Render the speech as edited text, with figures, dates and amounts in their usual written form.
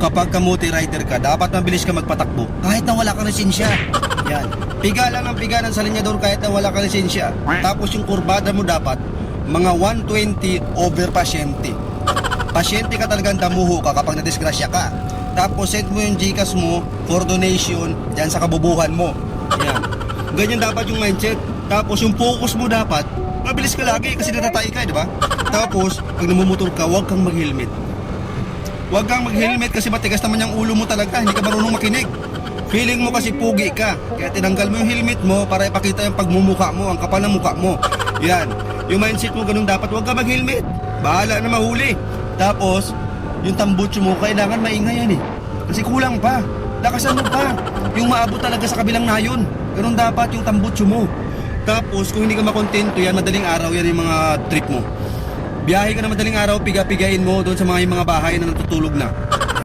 kapag kamuti rider ka, dapat mabilis ka magpatakbo kahit na wala kang lisensya. Yan. Piga lang ng piga ng sa linyador kahit na wala kang lisensya. Tapos yung kurbada mo dapat mga 120 over pasyente. Pasyente ka talagang damuho ka kapag nadisgrasya ka. Tapos send mo yung Gcash mo for donation dyan sa kabubuhan mo. Yan. Ganyan dapat yung mindset. Tapos yung focus mo dapat, mabilis ka lagi kasi natatay ka, di ba? Tapos, pag namumutor ka, huwag kang mag-helmet. Huwag kang mag-helmet kasi matigas naman yung ulo mo talaga, hindi ka marunong makinig. Feeling mo kasi pugi ka, kaya tinanggal mo yung helmet mo para ipakita yung pagmumukha mo, ang kapal ng mukha mo. Yan, yung mindset mo ganun dapat, huwag ka mag-helmet. Bahala na mahuli. Tapos, yung tambutso mo, kailangan maingay yan eh. Kasi kulang pa, lakasan mo pa. Yung maabot talaga sa kabilang nayon. Ganun dapat yung tambutso mo. Tapos, kung hindi ka makontento yan, madaling araw yan yung mga trip mo. Biyahe ka na madaling araw, piga-pigain mo doon sa mga bahay na natutulog na.